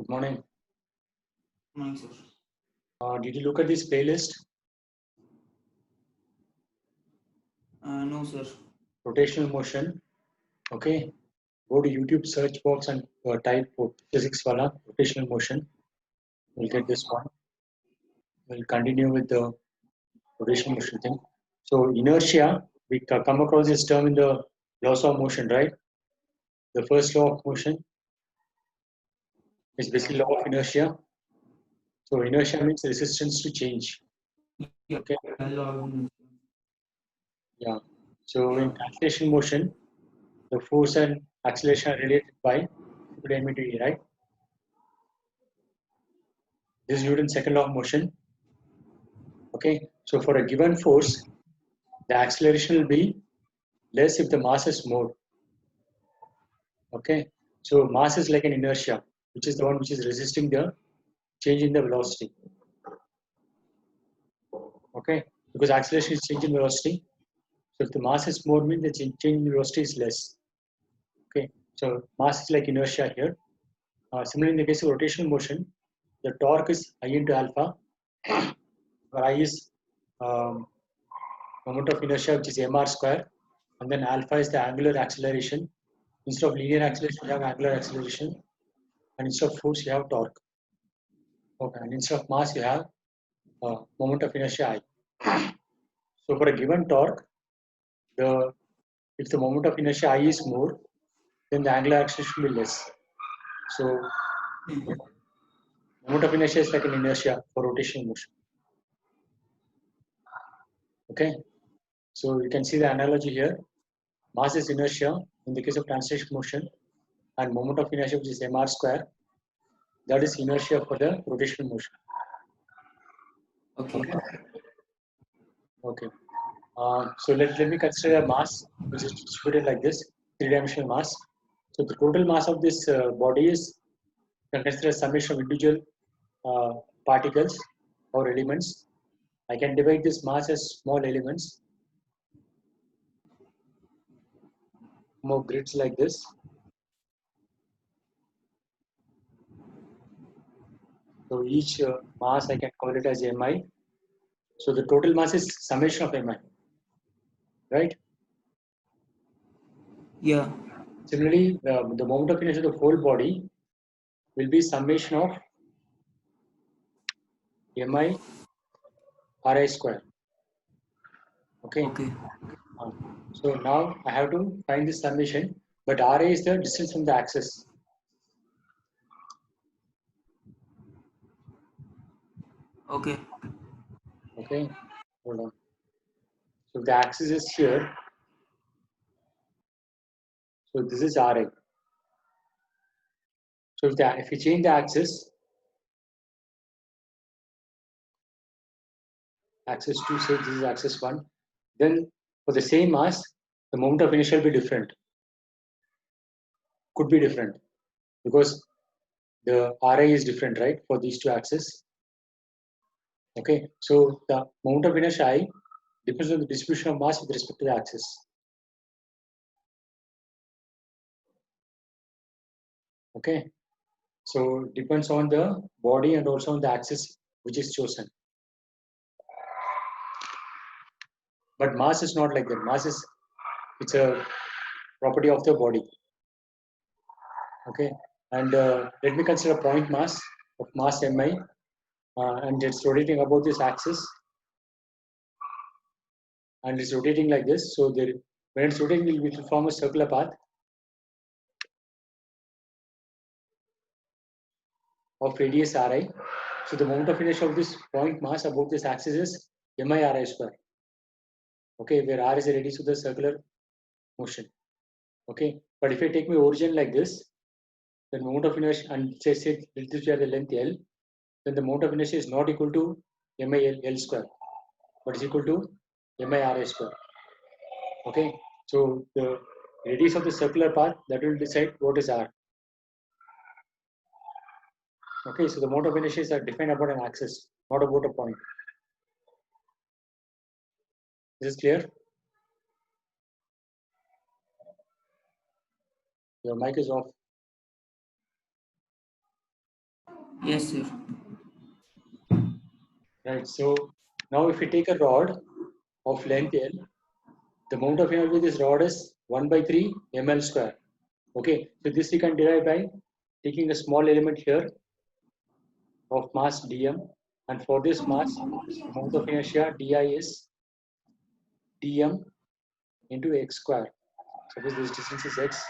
Good morning. Morning, sir. Did you look at this playlist? No, sir. Rotational motion. Okay. Go to YouTube search box and type physics wala rotational motion. We'll get this one. We'll continue with the rotational motion thing. So inertia, we come across this term in the laws of motion, right? The first law of motion is basically law of inertia. So inertia means resistance to change. Yeah, Okay. law. Yeah. So in translation motion, the force and acceleration are related by diameter, right? This is Newton's second law of motion. Okay, so for a given force, the acceleration will be less if the mass is more. Okay, so mass is like an inertia, which is the one which is resisting the change in the velocity. Okay, because acceleration is change in velocity. So if the mass is more, means the change in velocity is less. Okay, so mass is like inertia here. Similarly, in the case of rotational motion, the torque is I into alpha, where I is moment of inertia, which is mr square, and then alpha is the angular acceleration. Instead of linear acceleration, you have angular acceleration, and instead of force, you have torque. Okay, and instead of mass, you have moment of inertia I. So for a given torque, the if the moment of inertia I is more, then the angular acceleration will be less. So moment of inertia is like an inertia for rotational motion. Okay, so you can see the analogy here. Mass is inertia in the case of translation motion, and moment of inertia, which is mr square, that is inertia for the rotational motion. Okay. Okay. So let me consider a mass which is distributed like this, three-dimensional mass. So the total mass of this body is, you can consider a summation of individual particles or elements. I can divide this mass as small elements, more grids like this. So each mass I can call it as mi. So the total mass is summation of mi, right? Yeah. Similarly, the moment of inertia of the whole body will be summation of mi ri square. Okay. Okay. So now I have to find this summation, but Ra is the distance from the axis. Okay. Okay, hold on. So the axis is here. So this is Ra. So if we change the axis 2, say this is axis 1, then for the same mass, the moment of inertia will be different. Could be different because the Ra is different, right, for these two axes. Okay, so the moment of inertia I depends on the distribution of mass with respect to the axis. Okay, so it depends on the body and also on the axis which is chosen. But mass is not like that. Mass is, it's a property of the body. Okay, and let me consider a point mass of mass mi, and it's rotating about this axis, and it's rotating like this. So there, when it's rotating, it will form a circular path of radius ri. So the moment of inertia of this point mass about this axis is mi ri square. Okay, where r is the radius of the circular motion. Okay, but if I take my origin like this, then moment of inertia, and say let this be the length L, then the moment of inertia is not equal to mi L square, but is equal to mi r square. Okay, so the radius of the circular path that will decide what is r. Okay, so the moment of inertia is defined about an axis, not about a point. This is clear? Your mic is off. Yes, sir. Right. So now if we take a rod of length L, the moment of inertia with this rod is 1 by 3 ml square. Okay. So this we can derive by taking a small element here of mass dm, and for this mass, the moment of inertia di is dm into x square. Suppose this distance is x,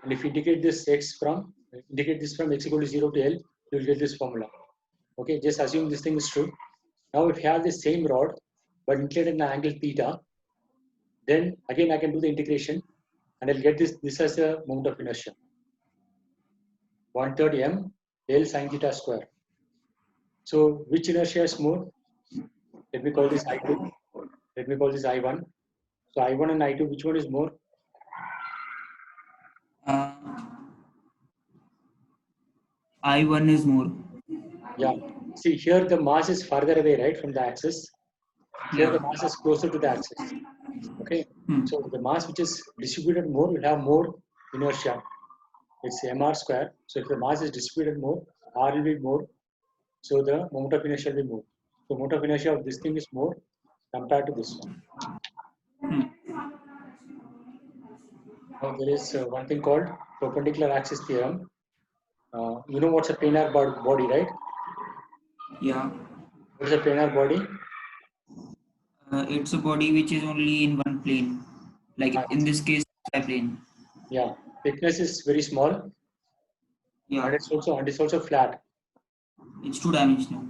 and if you indicate this from x equal to 0 to L, you will get this formula. Okay, just assume this thing is true. Now if you have the same rod but included an angle theta, then again I can do the integration and I'll get this as a moment of inertia. 1/3 m L sine theta square. So which inertia is more? Let me call this I2. Let me call this I1. So I1 and I2, which one is more? Uh, I1 is more. Yeah. See, here the mass is farther away, right, from the axis. Here the Yeah. mass is closer to the axis. Okay. Hmm. So the mass which is distributed more will have more inertia. It's mr square. So if the mass is distributed more, r will be more. So the moment of inertia will be more. So moment of inertia of this thing is more compared to this one. Hmm. Now there is one thing called perpendicular axis theorem. You know what's a planar body, right? Yeah. What is a planar body? It's a body which is only in one plane. Like in this case, y plane. Yeah, thickness is very small, Yeah. and it's also flat. It's two-dimensional.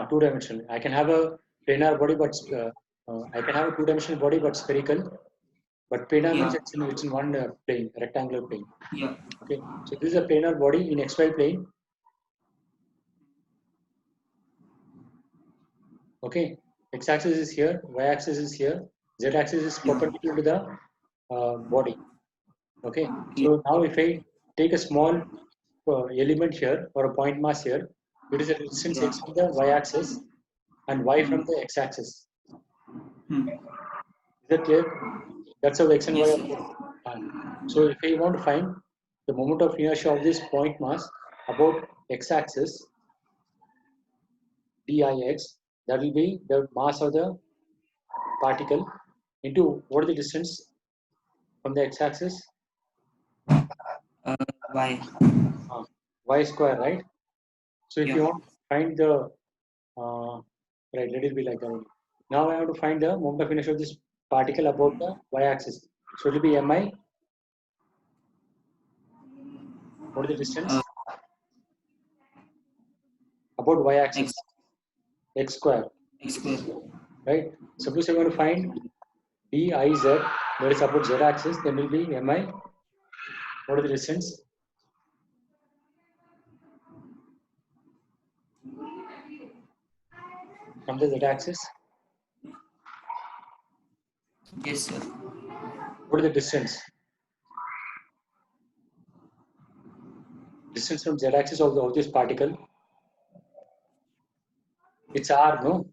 Two-dimensional. I can have a planar body, but I can have a two-dimensional body, but spherical. But planar means Yeah. it's in one plane, rectangular plane. Yeah. Okay, so this is a planar body in xy plane. Okay, x-axis is here, y-axis is here, z-axis is Yeah. perpendicular to the body. Okay, Yeah. so now if I take a small element here or a point mass here, it is a distance Yeah. x from the y-axis and y Hmm. from the x-axis. Hmm. Is that clear? That's how x and y Yes, are sir. placed. So if I want to find the moment of inertia of this point mass about x-axis dix, that will be the mass of the particle into what is the distance from the x-axis? Y. Y square, right? So if Yeah. you want to find the right, let it be like that only. Now I have to find the moment of inertia of this particle about the y-axis. So it will be mi. What is the distance Uh, about X. y-axis? X square, X square. right? Suppose you want to find diz, that is about z-axis, then will be mi. What is the distance? From the z-axis? Yes, sir. What is the distance? Distance from z-axis of this particle? It's r, no?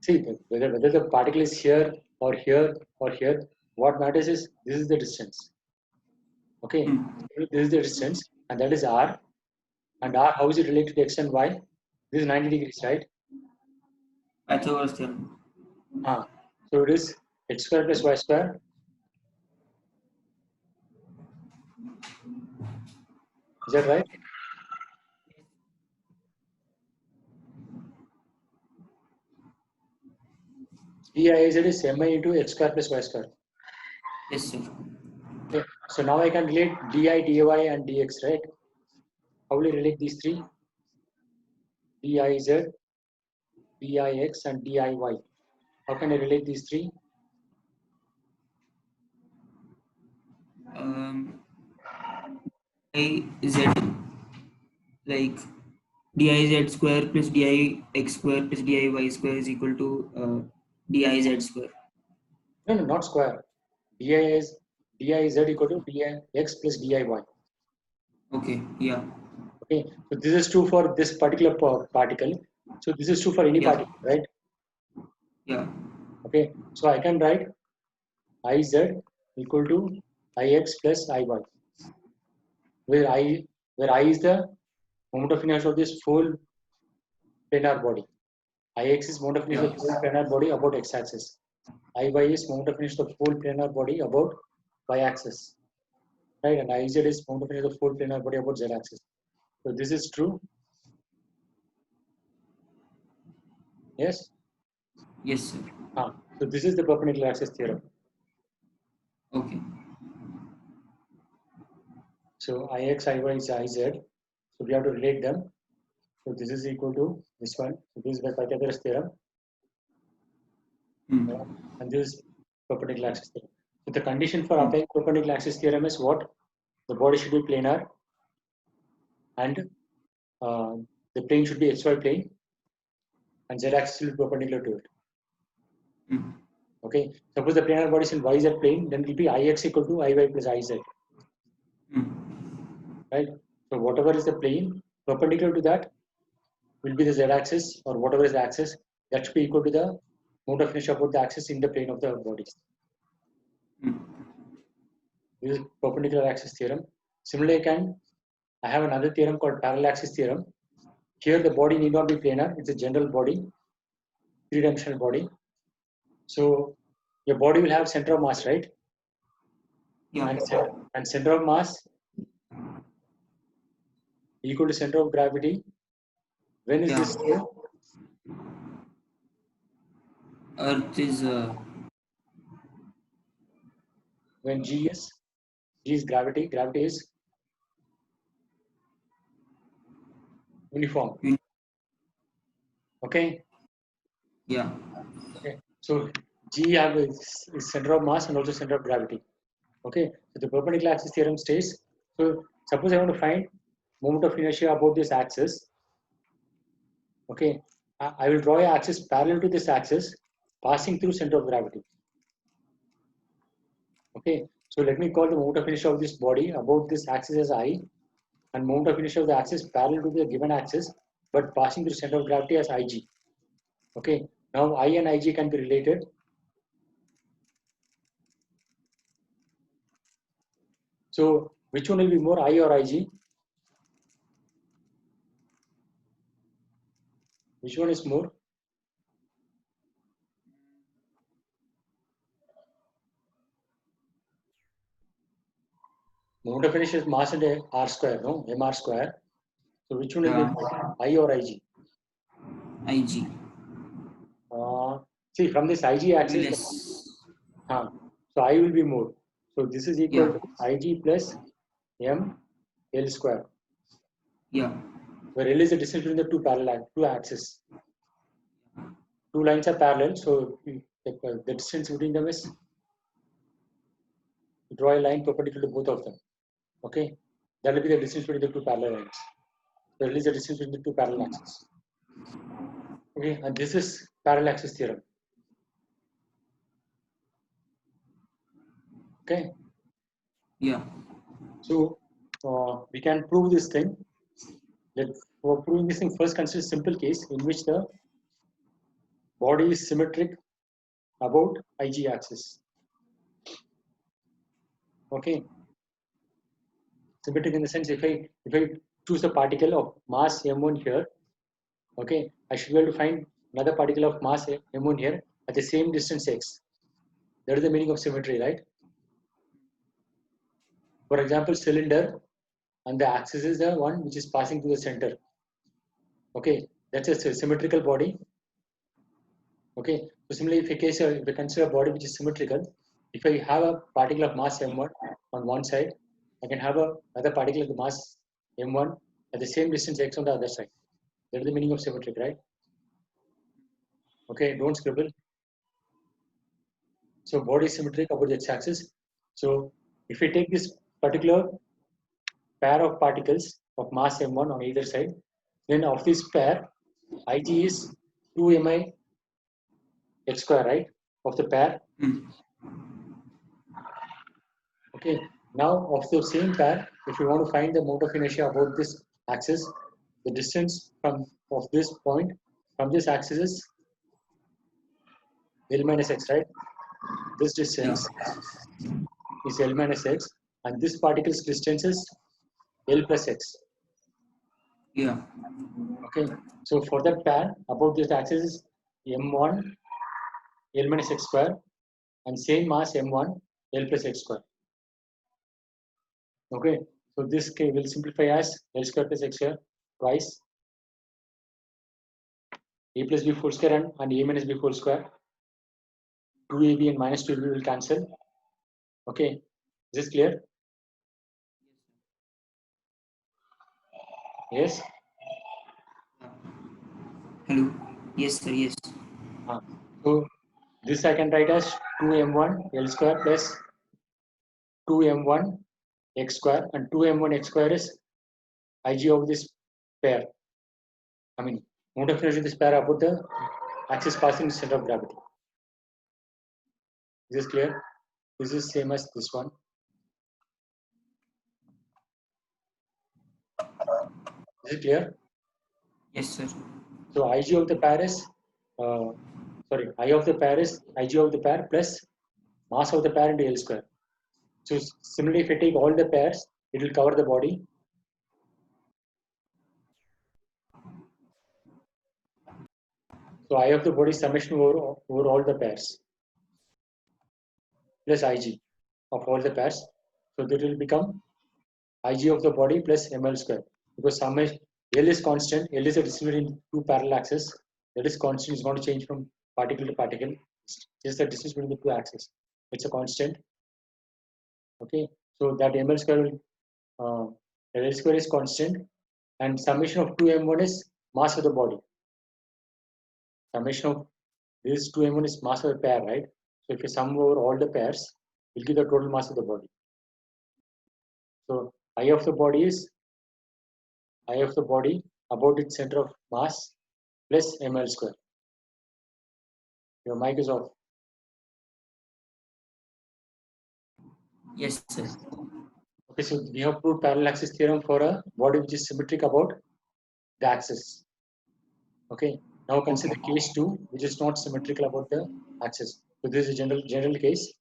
See, whether the particle is here or here or here, what matters is this is the distance. Okay, Hmm. this is the distance, and that is r. And r, how is it related to x and y? This is 90 degrees, right? Pythagoras theorem. So it is x square plus y square. Is that right? Diz is mi into x square plus y square. Yes, sir. Okay. So now I can relate di, dy, and dx, right? How will I relate these three? Diz, dix, and diy. How can I relate these three? Um, I z like diz square plus dix square plus diy square is equal to diz square. No, no, not square. Diz equal to dix plus diy. Okay. Yeah. Okay, so this is true for this particular particle. So this is true for any Yeah. particle, right? Yeah. Okay, so I can write Iz equal to Ix plus Iy. where I is the moment of inertia of this full planar body. Ix is moment of inertia of the full planar body about x-axis. Iy is moment of inertia of the full planar body about y-axis, right? And Iz is moment of inertia of the full planar body about z-axis. So this is true. Yes. Yes, sir. So this is the perpendicular axis theorem. Okay. So Ix, Iy is Iz. So we have to relate them. So this is equal to this one. So this is by Pythagoras theorem. And this is perpendicular axis theorem. So the condition for applying perpendicular axis theorem is what? The body should be planar and the plane should be xy plane and z-axis will be perpendicular to it. Okay. Suppose the planar body is in yz plane, then it will be Ix equal to Iy plus Iz. Right. So whatever is the plane perpendicular to that will be the z-axis, or whatever is the axis that should be equal to the moment of inertia about the axis in the plane of the bodies. This is perpendicular axis theorem. Similarly, I have another theorem called parallel axis theorem. Here the body need not be planar; it's a general body, three-dimensional body. So your body will have center of mass, right? Yeah. And center of mass equal to center of gravity. When is this true? Earth is When G is gravity. Gravity is uniform. Okay. Yeah. Okay. So G have is center of mass and also center of gravity. Okay. So the perpendicular axis theorem states. So suppose I want to find moment of inertia about this axis. Okay. I will draw an axis parallel to this axis, passing through center of gravity. Okay. So let me call the moment of inertia of this body about this axis as I, and moment of inertia of the axis parallel to the given axis, but passing through center of gravity as Ig. Okay. Now I and Ig can be related. So which one will be more, I or Ig? Which one is more? Moment of inertia is mass and r square, no? Mr square. So which one will be more, I or Ig? Ig. See, from this Ig axis, so I will be more. So this is equal to Ig plus M L square. Yeah. Where L is the distance between the two axes. Two lines are parallel, so the distance between them is, draw a line perpendicular to both of them. Okay, that will be the distance between the two parallel lines. So L is the distance between the two parallel axes. Okay, and this is parallel axis theorem. Okay. Yeah. So we can prove this thing. For proving this thing, first consider a simple case in which the body is symmetric about Ig axis. Okay. Symmetric in the sense, if I choose a particle of mass m1 here, okay, I should be able to find another particle of mass m1 here at the same distance x. That is the meaning of symmetry, right? For example, cylinder, and the axis is the one which is passing through the center. Okay, that's a symmetrical body. Okay, so similarly, if I consider a body which is symmetrical, if I have a particle of mass m1 on one side, I can have another particle of the mass m1 at the same distance x on the other side. That is the meaning of symmetric, right? Okay, don't scribble. So body is symmetric about the x-axis. So if we take this particular pair of particles of mass m1 on either side, then of this pair, Ig is 2mi x square, right? Of the pair. Okay. Now of the same pair, if you want to find the moment of inertia about this axis, the distance of this point from this axis is L minus x, right? This distance is L minus x, and this particle's distance is L plus X. Yeah. Okay, so for that pair, about this axis is M1 L minus X square and same mass M1 L plus X square. Okay, so this will simplify as L square plus X square twice A plus B whole square and A minus B whole square. 2AB and minus 2AB will cancel. Okay, is this clear? Yes? Hello. Yes, sir. Yes. So this I can write as 2m1 L square plus 2m1 X square, and 2m1 X square is Ig of this pair. I mean, moment of inertia of this pair about the axis passing the center of gravity. Is this clear? This is same as this one. Is it clear? Yes, sir. So Ig of the pair is I of the pair is Ig of the pair plus mass of the pair into L square. So similarly, if I take all the pairs, it will cover the body. So I of the body summation over all the pairs plus Ig of all the pairs. So that will become Ig of the body plus ml square, because summation L is constant. L is a distance between two parallel axes. That is constant. It's going to change from particle to particle. Just the distance between the two axes. It's a constant. Okay. So that ml square will L square is constant, and summation of 2m1 is mass of the body. Summation of this 2m1 is mass of the pair, right? So if you sum over all the pairs, you'll give the total mass of the body. So I of the body is I of the body about its center of mass plus ml square. Your mic is off. Yes, sir. Okay, so we have proved parallel axis theorem for a body which is symmetric about the axis. Okay, now consider case 2, which is not symmetrical about the axis. So this is a general case.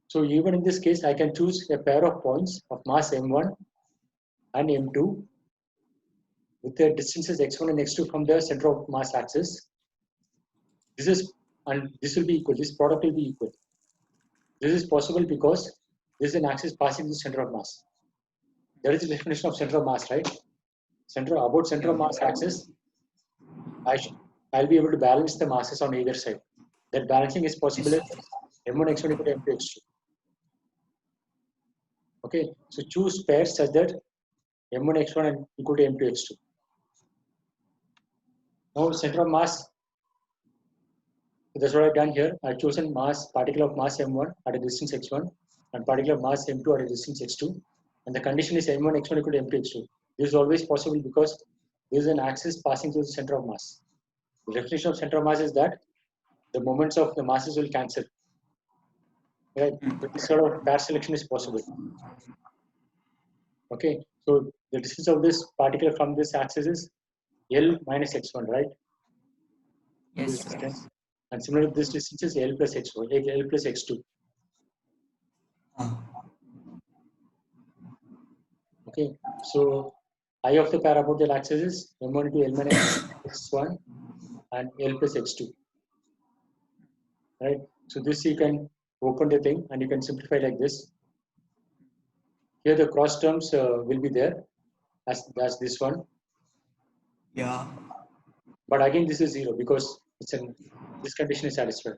So even in this case, I can choose a pair of points of mass m1 and m2 with the distances x1 and x2 from the center of mass axis. This will be equal. This product will be equal. This is possible because this is an axis passing through the center of mass. That is the definition of center of mass, right? Center of mass axis, I'll be able to balance the masses on either side. That balancing is possible if m1 x1 equal to m2 x2. Okay, so choose pairs such that m1 x1 and equal to m2 x2. Now center of mass. So that's what I've done here. I've chosen particle of mass m1 at a distance x1 and particle of mass m2 at a distance x2. And the condition is m1 x1 equal to m2 x2. This is always possible because there is an axis passing through the center of mass. The definition of center of mass is that the moments of the masses will cancel. Right? But this sort of pair selection is possible. Okay, so the distance of this particle from this axis is L minus x1, right? Yes, This sir. distance. And similarly, this distance is L plus x1, L plus x2. Okay, so I of the parabolic axis is m1 into L minus x1 and L plus x2. Right? So this you can open the thing and you can simplify like this. Here the cross terms will be there as this one. Yeah. But again, this is 0 because this condition is satisfied.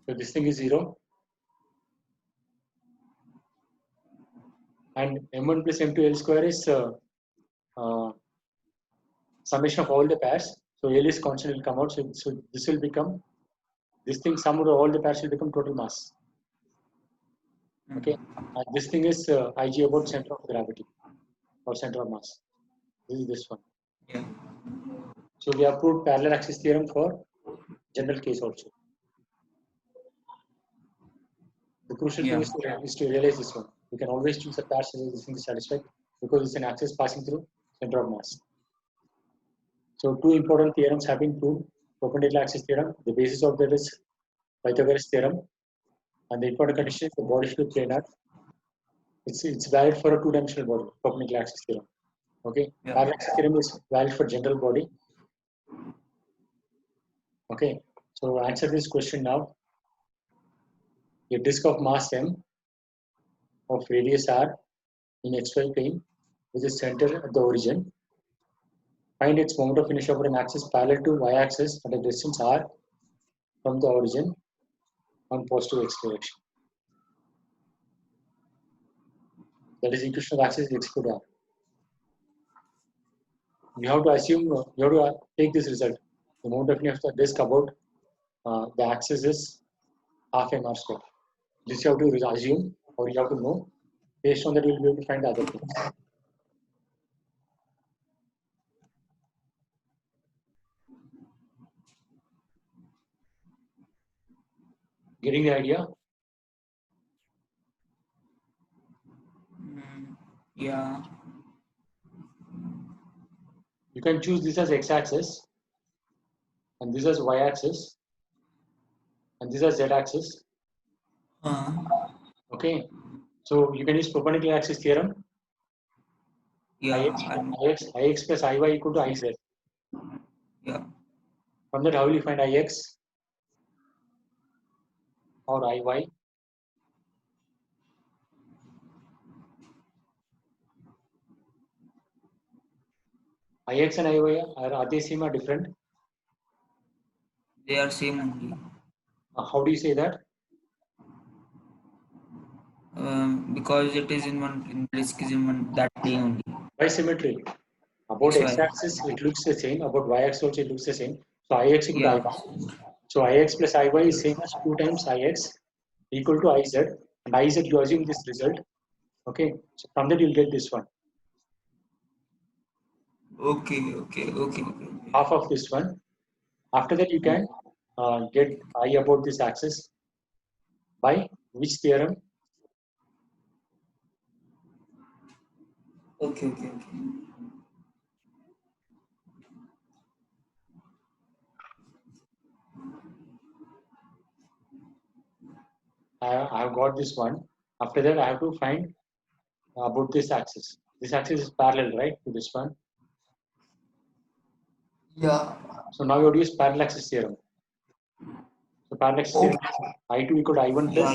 So this thing is 0. And m1 plus m2 L square is summation of all the pairs. So L is constant will come out. So this will become, this thing sum of all the pairs will become total mass. Okay. And this thing is Ig about center of gravity or center of mass. This is this one. Yeah. So we have proved parallel axis theorem for general case also. The crucial thing is to realize this one. You can always choose a pair so this thing is satisfied because it's an axis passing through center of mass. So two important theorems have been proved. Perpendicular axis theorem, the basis of that is Pythagoras theorem. And the important condition is the body should be planar. It's valid for a two-dimensional body, perpendicular axis theorem. Okay, Yeah. parallel axis theorem is valid for general body. Okay, so answer this question now. A disk of mass m of radius r in xy plane with a center at the origin. Find its moment of inertia over an axis parallel to y-axis at a distance r from the origin on positive x direction. That is equation of axis x squared r. You have to assume, you have to take this result. The moment of inertia of the disk about the axis is half mr square. This you have to assume, or you have to know. Based on that, you will be able to find the other things. Getting the idea? Yeah. You can choose this as x-axis, and this as y-axis, and this as z-axis. Okay, so you can use perpendicular axis theorem. Yeah. Ix plus Iy equal to Iz. Yeah. From that, how will you find Ix or Iy? Ix and Iy are they same or different? They are same only. How do you say that? Because it is in one, in disk is in one, that plane only. By symmetry. About XY. x-axis, it looks the same. About y-axis also, it looks the same. So Ix equal Yeah. to Iy. So Ix plus Iy is same as 2 times Ix equal to Iz. And Iz, you assume this result. Okay, so from that, you'll get this one. Okay. Half of this one. After that, you can get I about this axis by which theorem? Okay. I have got this one. After that, I have to find about this axis. This axis is parallel, right, to this one. Yeah. So now you have to use parallel axis theorem. So parallel axis theorem is I2 equal to I1 plus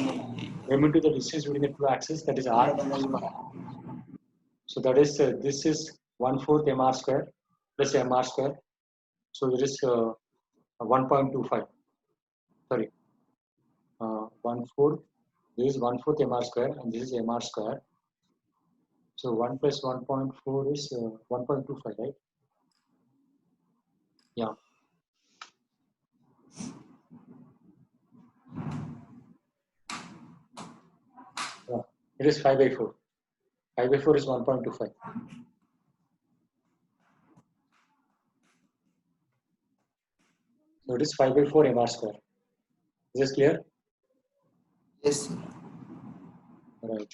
m into the distance between the two axes, that is r. So that is this is 1/4 mr square plus mr square. So there is 1.25. Sorry, 1/4. This is 1/4 mr square, and this is mr square. So 1 plus 1.4 is 1.25, right? Yeah. Yeah. It is 5/4. 5/4 is 1.25. So it is 5/4 mr square. Is this clear? Yes, sir. Right.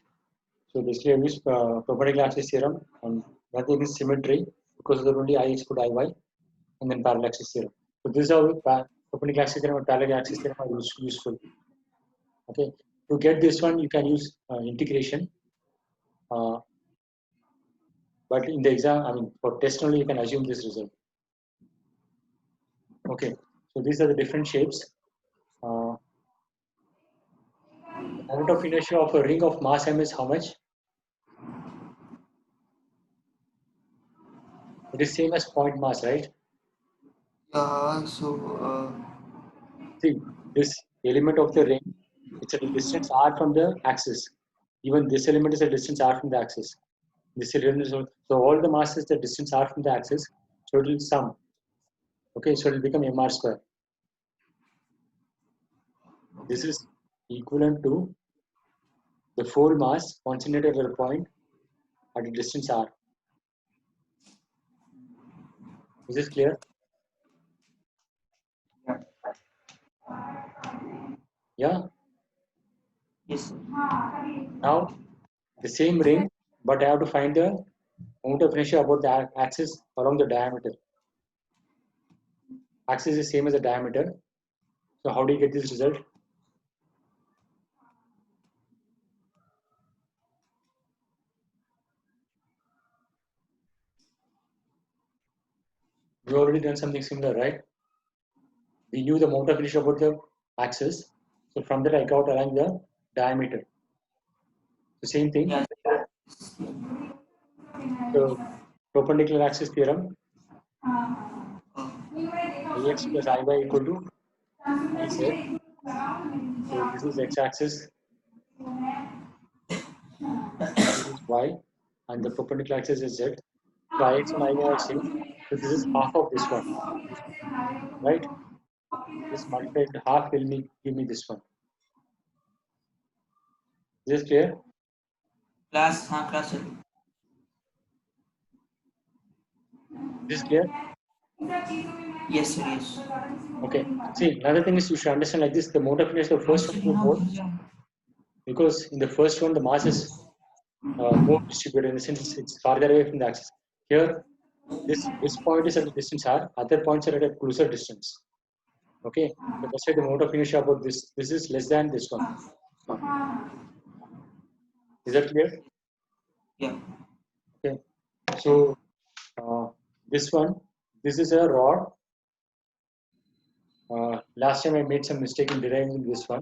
So basically, I use perpendicular axis theorem, and nothing is symmetry because there are only I equal to Iy, and then parallel axis theorem. So this is how perpendicular axis theorem and parallel axis theorem are useful. Okay. To get this one, you can use integration. But in the exam, I mean, for test only, you can assume this result. Okay. So these are the different shapes. The moment of inertia of a ring of mass m is how much? It is same as point mass, right? Yeah. So. See, this element of the ring, it's at a distance r from the axis. Even this element is a distance r from the axis. This element is so all the mass is the distance r from the axis. So it will sum. Okay, so it will become mr square. This is equivalent to the full mass concentrated at a point at a distance r. Is this clear? Yeah. Yes, sir. Now the same ring, but I have to find the moment of inertia about the axis along the diameter. Axis is same as the diameter. So how do you get this result? We already done something similar, right? We knew the moment of inertia about the axis. So from that I got along the diameter. The same thing. Yeah. So perpendicular axis theorem, Oh, Ix plus Iy equal to Iz. So this is x-axis, this is y, and the perpendicular axis is z. So Ix and Iy are same. So this is half of this one, right? This multiplied half will give me this one. Is this clear? class, हाँ class चलो. Is this clear? Yes sir, yes. Okay. See, another thing is you should understand like this: the mode of inertia, the first one you hold, because in the first one the mass is more distributed in the sense it's farther away from the axis. Here, this point is at a distance r, other points are at a closer distance. Okay, so that's why the mode of inertia about this is less than this one. Is that clear? Yeah. Okay, so this one, this is a rod. Last time I made some mistake in deriving this one.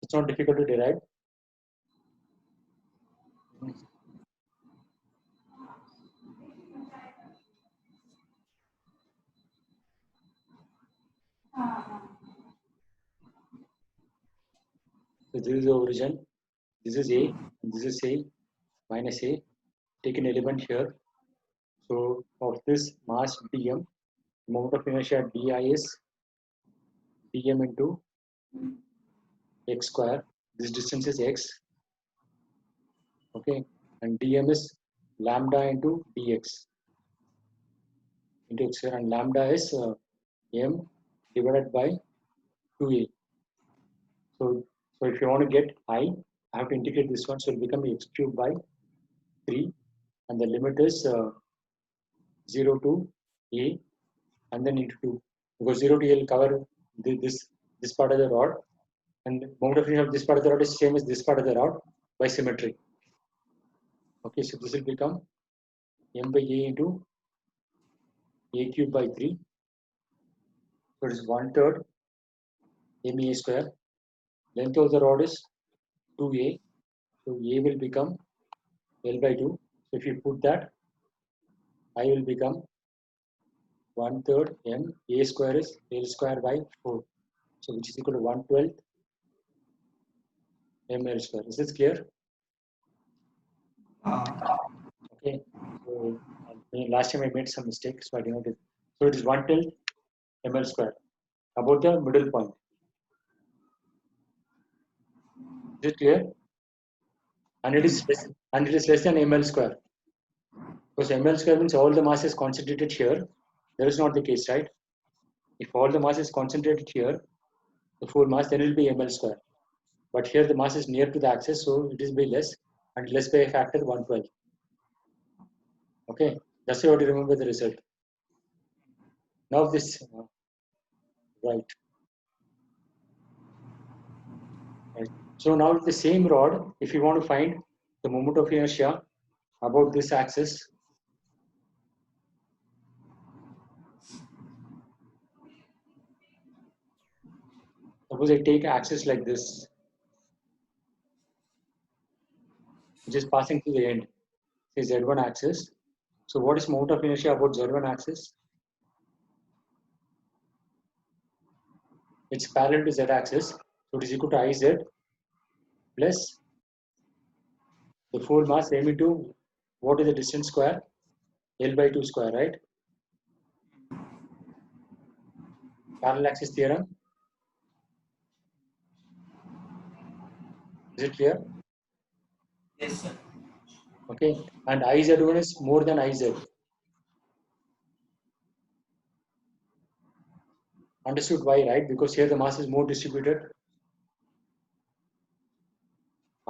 It's not difficult to derive. So this is the origin. This is A, and this is A minus A. Take an element here. So of this mass dm, moment of inertia di is dm into x square. This distance is x. Okay, and dm is lambda into dx into x square, and lambda is m divided by 2a. So if you want to get I have to integrate this one, so it will become x cubed by 3, and the limit is 0 to a, and then into 2, because 0 to a will cover this part of the rod, and the moment of inertia of this part of the rod is same as this part of the rod by symmetry. Okay, so this will become m by a into a cubed by 3. So it is 1/3 ma square. Length of the rod is 2a, so a will become L by 2. So if you put that, I will become 1/3 m. A square is L square by 4. So which is equal to 1/12 ml square. Is this clear? Okay. So last time I made some mistakes, so I did not. So it is 1/12 ml square about the middle point. Is it clear? And it is less than ml square. Because ml square means all the mass is concentrated here. That is not the case, right? If all the mass is concentrated here, the full mass, then it will be ml square. But here the mass is near to the axis, so it is by less, and less by a factor 1/12. Okay, that's how to remember the result. Now this, right. So now the same rod, if you want to find the moment of inertia about this axis, suppose I take axis like this, which is passing to the end, say Z1 axis. So what is moment of inertia about Z1 axis? It's parallel to Z axis, so it is equal to Iz plus the full mass m into what is the distance square? L by 2 square, right? Parallel axis theorem. Is it clear? Yes sir. Okay, and Iz1 is more than Iz. Understood why, right? Because here the mass is more distributed.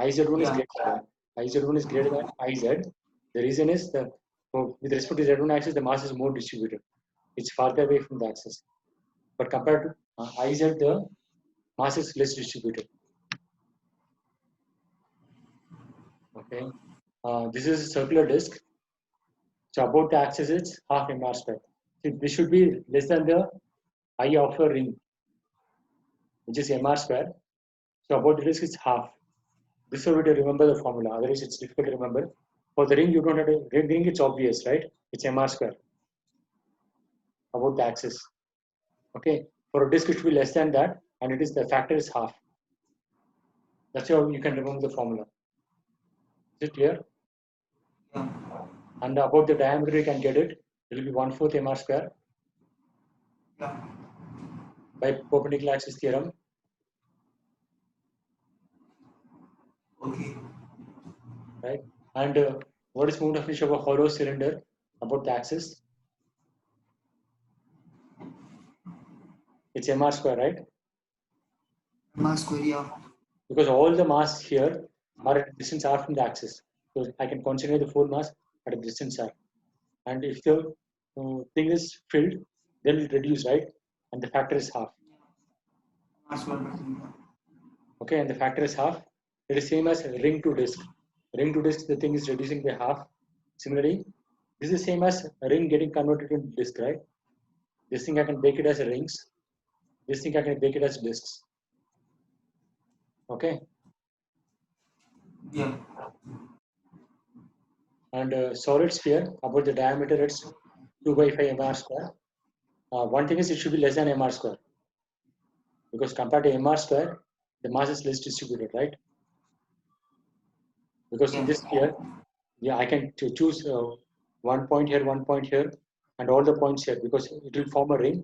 Iz1 is greater than Iz1 is greater than Iz. The reason is that with respect to Z1 axis, the mass is more distributed. It's farther away from the axis. But compared to Iz, the mass is less distributed. Okay. This is a circular disc. So about the axis, it's half mr square. this should be less than the I of a ring, which is mr square. So about the disk is half. This is how to remember the formula. Otherwise, it's difficult to remember. For the ring, you don't have to. Ring, it's obvious, right? It's mr square. About the axis. Okay. For a disk, it should be less than that, and it is the factor is half. That's how you can remember the formula. Is it clear? Yeah. And about the diameter, you can get it. It will be 1/4 mr square. Yeah. By perpendicular axis theorem. Okay. Right? And what is moment of inertia of a hollow cylinder about the axis? It's mr square, right? Mr square, yeah. Because all the mass here are at a distance r from the axis. So I can consider the full mass at a distance r. And if the thing is filled, then it reduce, right? And the factor is half. Mr square. Okay, and the factor is half. It is same as ring to disk. Ring to disk, the thing is reducing by half. Similarly, this is same as a ring getting converted into disk, right? This thing I can make it as rings. This thing I can make it as disks. Okay. Yeah. And solid sphere, about the diameter, it's 2/5 mr square. One thing is it should be less than mr square. Because compared to mr square, the mass is less distributed, right? Because in this sphere, yeah, I can choose one point here, and all the points here, because it will form a ring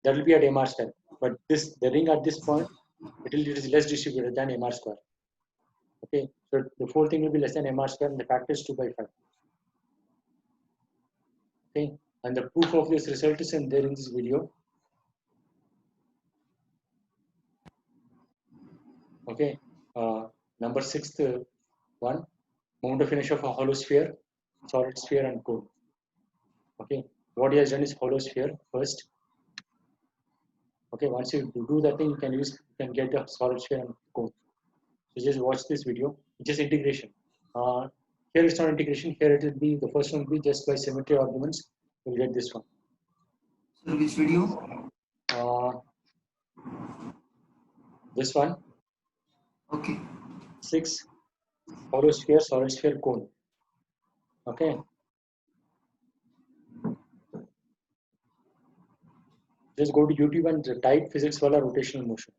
that will be at mr square. But the ring at this point, it is less distributed than mr square. Okay, so the whole thing will be less than mr square, and the factor is 2/5. Okay, and the proof of this result is in there in this video. Okay, number 6th one, moment of inertia of a hollow sphere, solid sphere, and cone. Okay, what he has done is hollow sphere first. Okay, once you do that thing, you can get the solid sphere and cone. So just watch this video. It's just integration. Here it's not integration. Here it will be the first one will be just by symmetry arguments. We'll get this one. So which video? This one. Okay. 6, hollow sphere, solid sphere, cone. Okay. Just go to YouTube and type physics wala rotational motion.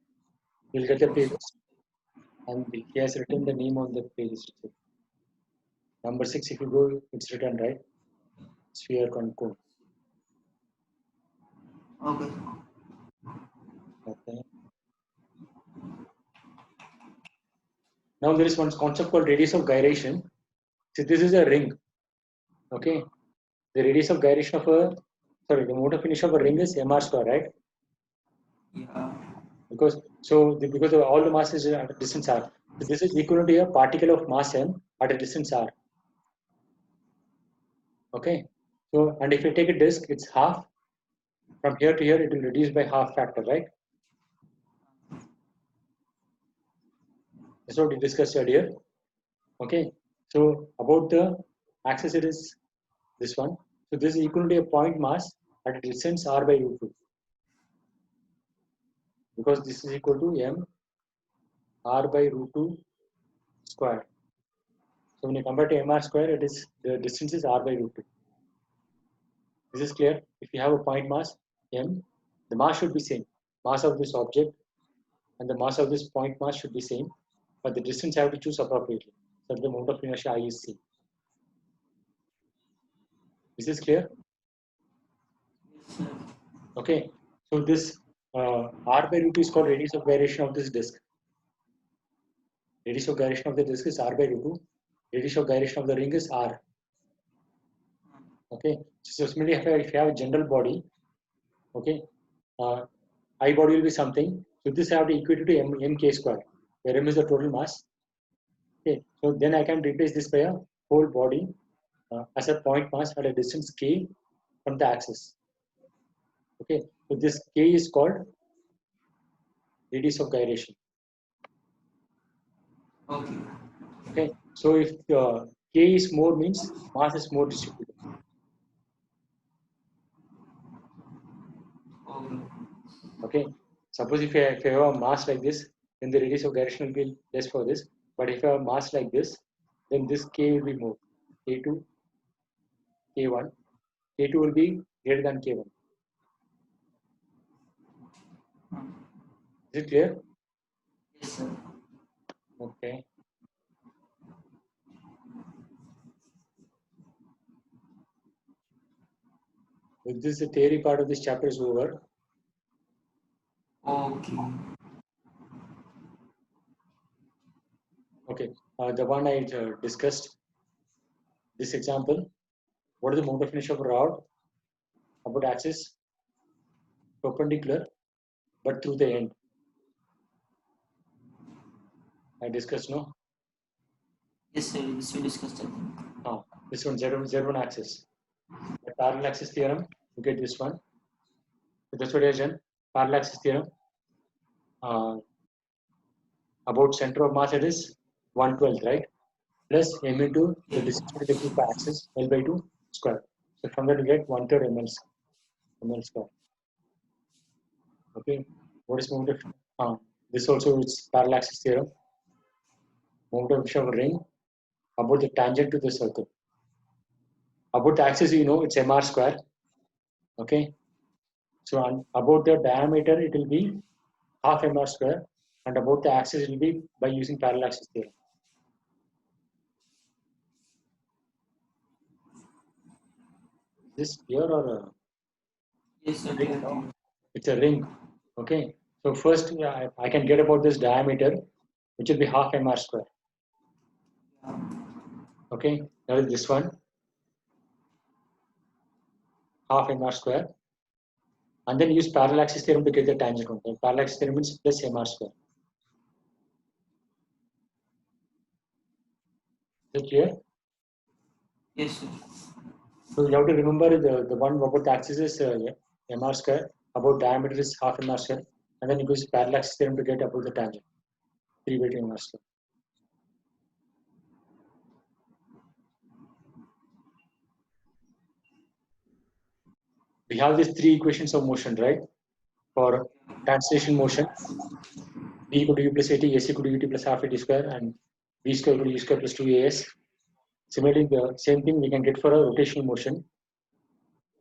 You'll get the playlist. And he has written the name on the playlist. Number 6, if you go, it's written, right? Sphere and cone. Okay. Okay. Now there is one concept called radius of gyration. So this is a ring. Okay. The radius of gyration of the moment of inertia of a ring is mr square, right? Yeah. Because all the mass is at a distance r. So this is equivalent to a particle of mass m at a distance r. Okay. So, and if you take a disk, it's half. From here to here, it will reduce by half factor, right? That's what we discussed earlier. Okay. So about the axis, it is this one. So this is equal to a point mass at a distance r by root 2. Because this is equal to m r by root 2 square. So when you compare to mr square, it is the distance is r by root 2. This is clear. If you have a point mass m, the mass should be same. Mass of this object and the mass of this point mass should be same, but the distance I have to choose appropriately. So the moment of inertia I is c. Is this clear? Okay. So this r by root 2 is called radius of gyration of this disk. Radius of gyration of the disk is r by root 2. Radius of gyration of the ring is r. Okay. So similarly, if you have a general body, okay, I body will be something. So this I have to equate it to mk square, where m is the total mass. Okay. So then I can replace this by a whole body as a point mass at a distance k from the axis. Okay. So this k is called radius of gyration. Okay. Okay. So if k is more means mass is more distributed. Okay, suppose if you have a mass like this, then the radius of gyration will be less for this. But if you have a mass like this, then this k will be moved. K2, K1, K2 will be greater than K1. Is it clear? Yes, sir. Okay. With this, the theory part of this chapter is over. Okay. Okay, the one I discussed, this example, what is the moment of inertia of a rod about axis perpendicular but through the end? I discussed, no? Yes, sir. This we discussed, I think. This one, Z1 axis. The parallel axis theorem, you get this one. So that's what I have done. Parallel axis theorem. About center of mass, it is 1/12, right? Plus m into the distance between the two axes, L by 2 square. So from that we get 1/3 ml square. Okay, what is moment of this also is parallel axis theorem. Moment of inertia of a ring about the tangent to the circle. About the axis, you know, it's mr square. Okay, so about the diameter, it will be half mr square, and about the axis, it will be by using parallel axis theorem. Is this clear or? Yes, sir. It's a ring. Okay, so first I can get about this diameter, which will be half mr square. Okay, that is this one, half mr square, and then use parallel axis theorem to get the tangent one. Parallel axis theorem means plus mr square. Is it clear? Yes, sir. So you have to remember the one about the axis is mr square, about diameter is half mr square, and then you use parallel axis theorem to get about the tangent, 3/2 mr square. We have these three equations of motion, right? For translation motion, B equal to U plus AT, AC equal to UT plus half AT square, and V square equal to U square plus 2AS. Similarly, the same thing we can get for a rotational motion.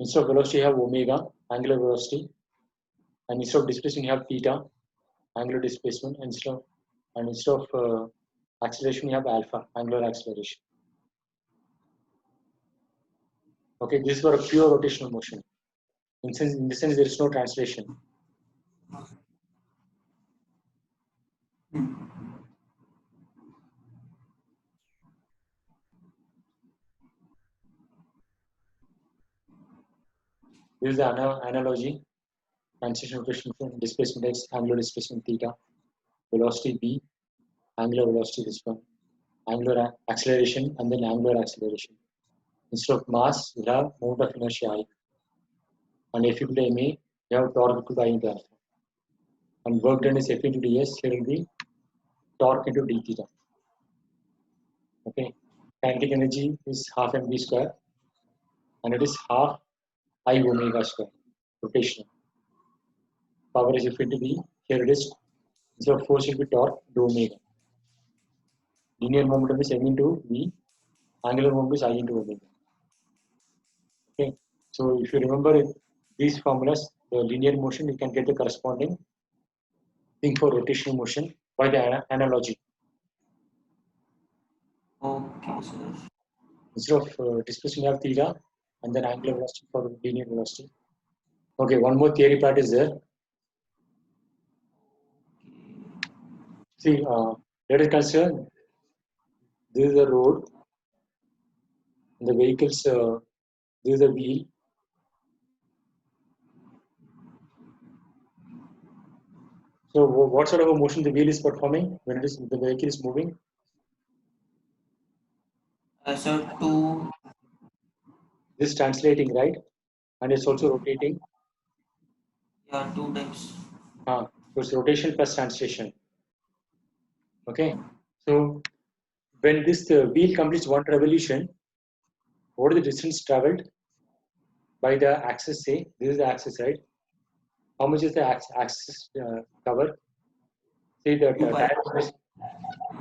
Instead of velocity, you have omega, angular velocity, and instead of displacement, you have theta, angular displacement, and instead of acceleration, you have alpha, angular acceleration. Okay, this is for a pure rotational motion. In this sense, there is no translation. This is the analogy. Translation rotation from displacement x, angular displacement theta, velocity b, angular velocity this one, angular acceleration, and then angular acceleration. Instead of mass, we have moment of inertia I. And F equal to ma, you have torque equal to I into alpha. And work done is F into ds, here will be torque into d theta. Okay, kinetic energy is half mv square, and it is half I omega square, rotational. Power is F into v, here it is, instead of force will be torque into omega. Linear momentum is m into v, angular momentum is I into omega. Okay, so if you remember these formulas, the linear motion, you can get the corresponding thing for rotational motion by the analogy. Okay, sir. Instead of displacement, you have theta, and then angular velocity for linear velocity. Okay, one more theory part is there. See, let us consider this is the road, and the vehicles, this is the wheel. So, what sort of a motion the wheel is performing when it is the vehicle is moving? So to This is translating, right? And it's also rotating. yeah, two types. So it's rotation plus translation. Okay, so when this wheel completes one revolution, what is the distance traveled by the axis? Say this is the axis, right? How much is the axis cover? Say the 2 pi. tire is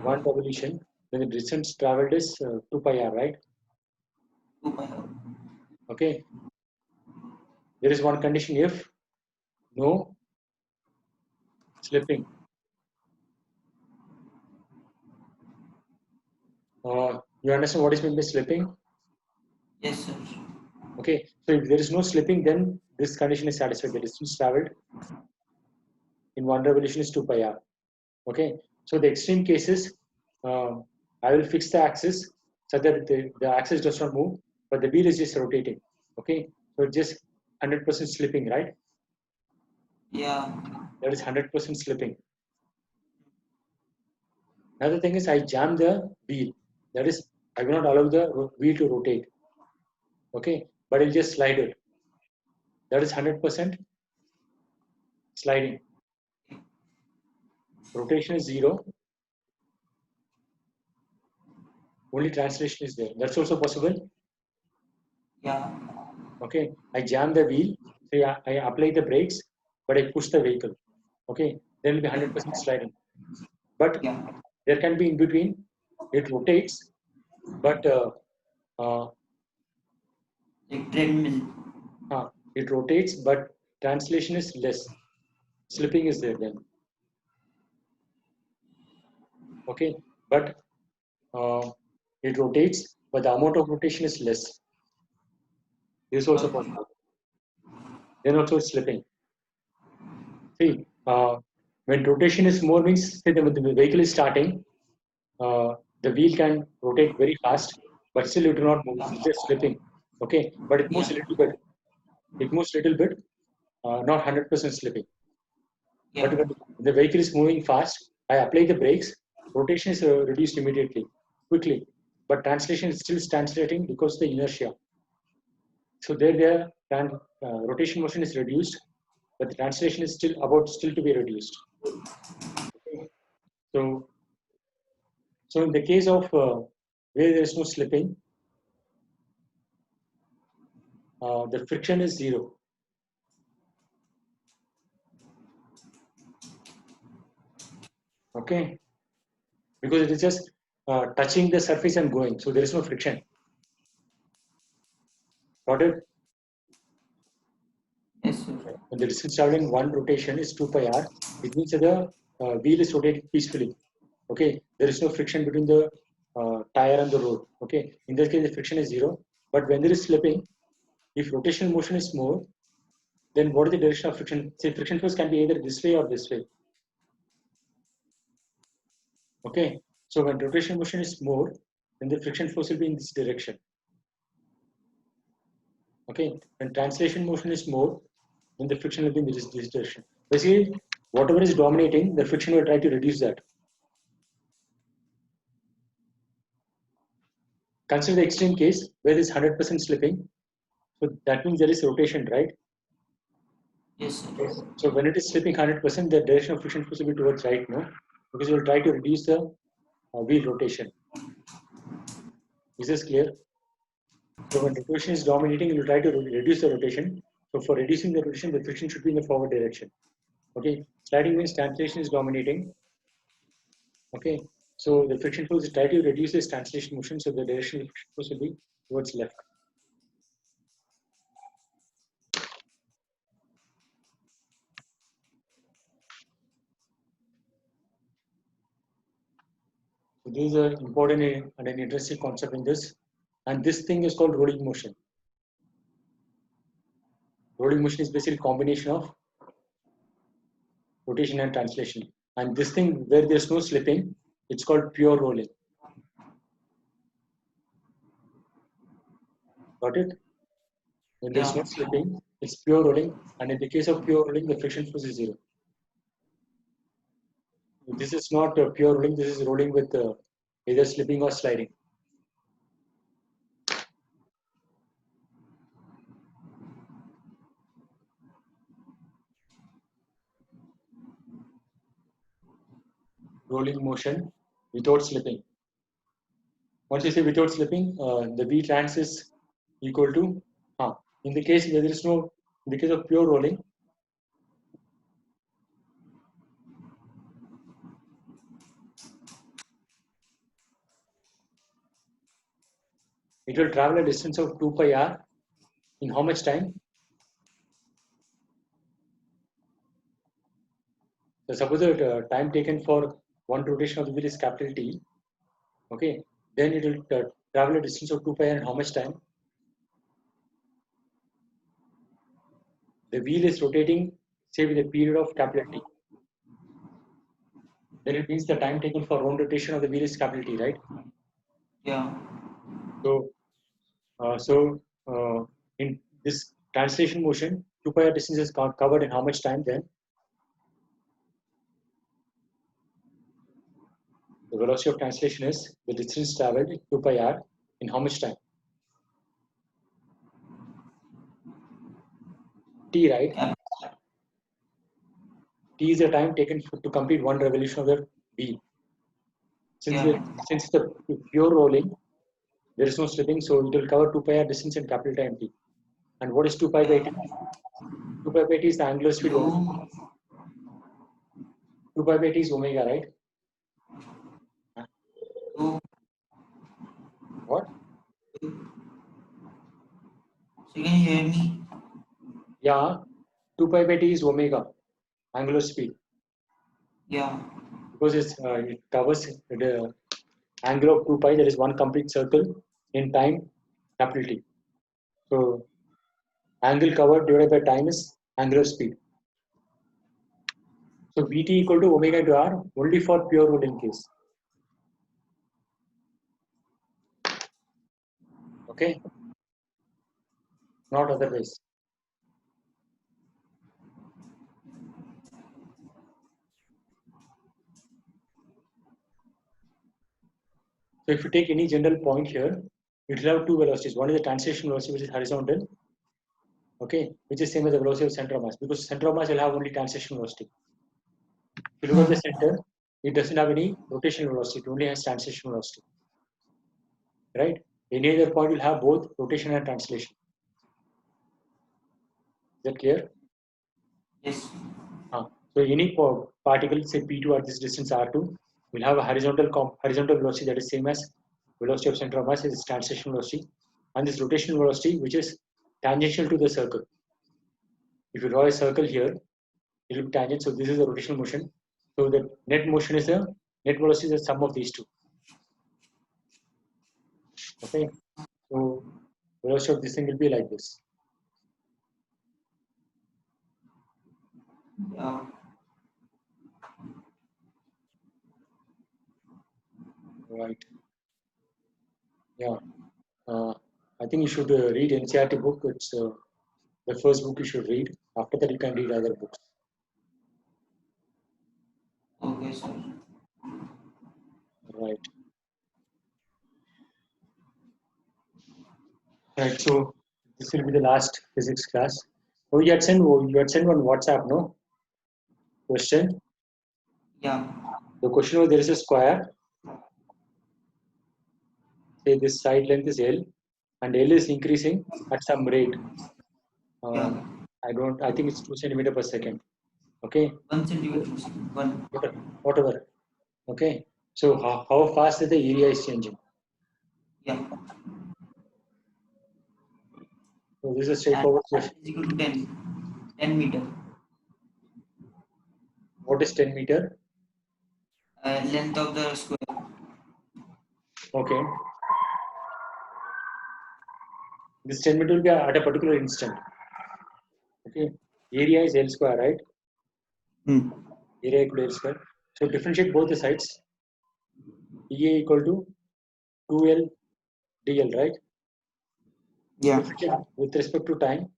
one revolution, then the distance traveled is 2 pi r, right? 2 pi r. Okay. There is one condition if no slipping. You understand what is meant by slipping? Yes, sir. Okay. So if there is no slipping, then this condition is satisfied. The distance traveled in one revolution is 2 pi r. Okay. So the extreme cases, I will fix the axis so that the axis does not move, but the wheel is just rotating. Okay. So just 100% slipping, right? Yeah. That is 100% slipping. Another thing is I jam the wheel. That is, I will not allow the wheel to rotate. Okay. But I'll just slide it. That is 100% sliding. Rotation is 0. Only translation is there. That's also possible. Yeah. Okay. I jam the wheel. So I apply the brakes, but I push the vehicle. Okay. There will be 100% sliding. But Yeah. there can be in between. It rotates, but Like treadmill. it rotates, but translation is less. Slipping is there then. Okay. But it rotates, but the amount of rotation is less. This is also Okay. possible. Then also it's slipping. See, when rotation is more means say the vehicle is starting, the wheel can rotate very fast, but still it will not move. It's just slipping. Okay, but it moves Yeah. a little bit. It moves a little bit, not 100% slipping. Yeah. But when the vehicle is moving fast, I apply the brakes. Rotation is reduced immediately, quickly. But translation is still translating because of the inertia. So there the rotation motion is reduced, but the translation is still to be reduced. Okay. So in the case of where there is no slipping, the friction is 0. Okay, because it is just touching the surface and going, so there is no friction. Got it? Yes, sir. When the distance traveling one rotation is 2 pi r, it means that the wheel is rotating peacefully. Okay, there is no friction between the tire and the road. Okay, in this case the friction is 0. But when there is slipping, if rotational motion is more, then what is the direction of friction? Say friction force can be either this way or this way. Okay, so when rotational motion is more, then the friction force will be in this direction. Okay, when translation motion is more, then the friction will be in this direction. Basically, whatever is dominating, the friction will try to reduce that. Consider the extreme case where there is 100% slipping. So that means there is rotation, right? Yes, sir. So when it is slipping 100%, the direction of friction force will be towards right, no? Because you will try to reduce the wheel rotation. Is this clear? So when rotation is dominating, you will try to reduce the rotation. So for reducing the rotation, the friction should be in the forward direction. Okay, sliding means translation is dominating. Okay, so the friction force is try to reduce this translation motion, so the direction of friction force will be towards left. So this is an important and an interesting concept in this, and this thing is called rolling motion. Rolling motion is basically a combination of rotation and translation. And this thing where there's no slipping, it's called pure rolling. Got it? When there's Yeah. no slipping, it's pure rolling. And in the case of pure rolling, the friction force is 0. This is not pure rolling, this is rolling with either slipping or sliding. Rolling motion without slipping. Once you say without slipping, the V trans is equal to, in the case where there is no, in the case of pure rolling, it will travel a distance of 2 pi r in how much time? So suppose the time taken for one rotation of the wheel is capital T, okay, then it will travel a distance of 2 pi r in how much time? The wheel is rotating, say, with a period of capital T. Then it means the time taken for one rotation of the wheel is capital T, right? Yeah. So, in this translation motion, 2 pi r distance is covered in how much time then? The velocity of translation is the distance traveled 2 pi r in how much time? T, right? Yeah. T is the time taken to complete one revolution of the wheel. Since the pure rolling, there is no slipping, so it will cover 2 pi r distance in capital time T. And what is 2 pi by T? 2 pi by T is the angular speed. 2 pi by T is omega, right? What? So can you hear me? Yeah, 2 pi by T is omega, angular speed. Yeah. Because it covers the angle of 2 pi, that is one complete circle in time, capital T. So angle covered divided by time is angular speed. So Vt equal to omega into r only for pure rolling case. Okay, not otherwise. So if you take any general point here, it will have two velocities. One is the translation velocity, which is horizontal, okay, which is same as the velocity of center of mass, because center of mass will have only translation velocity. If you look at the center, it doesn't have any rotational velocity, it only has translation velocity. Right? Any other point will have both rotation and translation. Is that clear? Yes. So any particle, say P2 at this distance R2, will have a horizontal velocity that is same as velocity of center of mass, is translation velocity, and this rotational velocity, which is tangential to the circle. If you draw a circle here, it will be tangent. So this is the rotational motion. So the net motion is the net velocity is the sum of these two. Okay. So velocity of this thing will be like this. Yeah. Right. Yeah. I think you should read NCERT book. It's the first book you should read. After that, you can read other books. Okay, sir. Right. Right. So this will be the last physics class. Oh, you had sent on WhatsApp, no? Question. Yeah. The question was, there is a square. Say this side length is L, and L is increasing at some rate. Yeah. I think it's 2 centimeter per second. Okay. 1 centimeter per second. 1. Whatever. Okay. So how fast is the area is changing? Yeah. So this is a straightforward And question. is equal to 10 meter. What is 10 meter? Length of the square. Okay. This 10 meter will be at a particular instant. Okay. Area is L square, right? Area equal to L square. So differentiate both the sides. EA equal to 2L DL, right? Yeah. Differentiate with respect to time.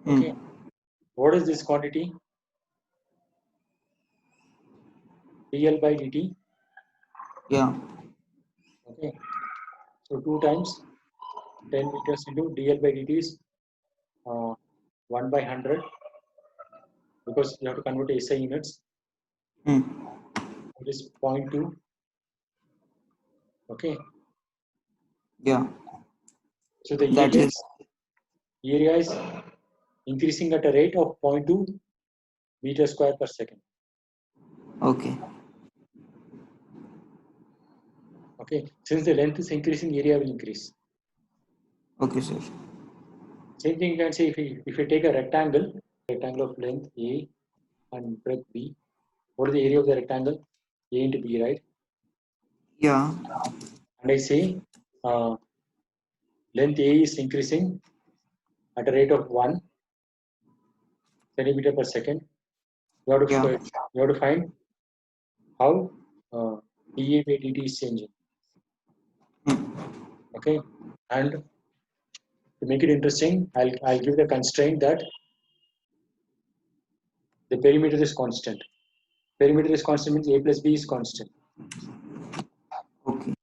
Okay. What is this quantity? DL by dt. Yeah. Okay. So 2 times 10 meters into DL by dt is 1 by 100, because you have to convert to SI units. It is 0.2. Okay. Yeah. So the That is. area is increasing at a rate of 0.2 meter square per second. Okay. Okay, since the length is increasing, area will increase. Okay, sir. Same thing you can say if you take a rectangle of length A and breadth B, what is the area of the rectangle? A into B, right? Yeah. And I say length A is increasing at a rate of 1 centimeter per second. You have to, Yeah. you have to find how dA by dt is changing. Okay, and to make it interesting, I'll give the constraint that the perimeter is constant. Perimeter is constant means A plus B is constant. Okay.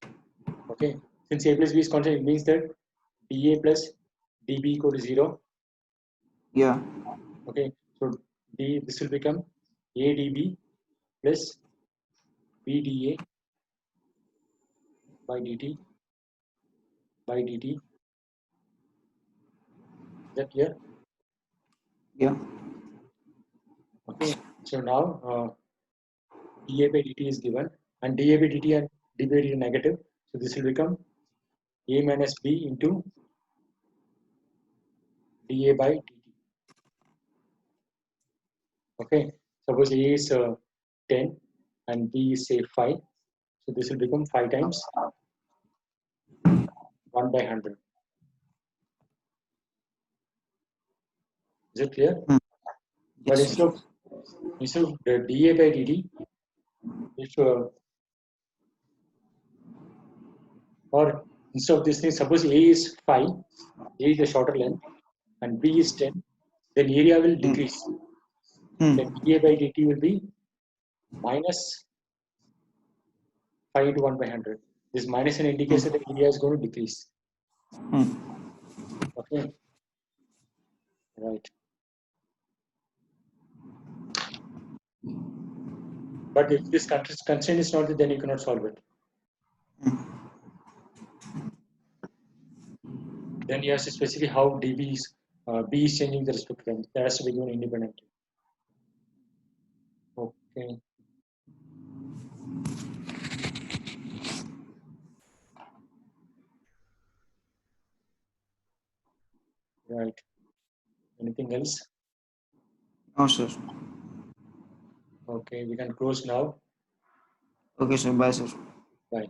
Okay, since A plus B is constant, it means that dA plus dB equal to 0. Yeah. Okay, so this will become A dB plus B dA by dt by dt. Is that clear? Yeah. Okay, so now dA by dt is given, and dA by dt and dB by dt negative. So this will become A minus B into dA by dt. Okay, suppose A is 10 and B is say 5. So this will become 5 times 1 by 100. Is it clear? But Yes, sir. instead of the dA by dt, if or instead of this thing, suppose A is 5, A is the shorter length, and B is 10, then area will decrease. Then dA by dt will be minus 5 into 1 by 100. This minus sign indicates that the area is going to decrease. Okay, right. But if this constraint is not there, then you cannot solve it. Then you have to specify how dB is, B is changing the respect to length. That has to be given independently. Okay. Right. Anything else? No, sir. Okay, we can close now. Okay, sir. Bye, sir. Bye.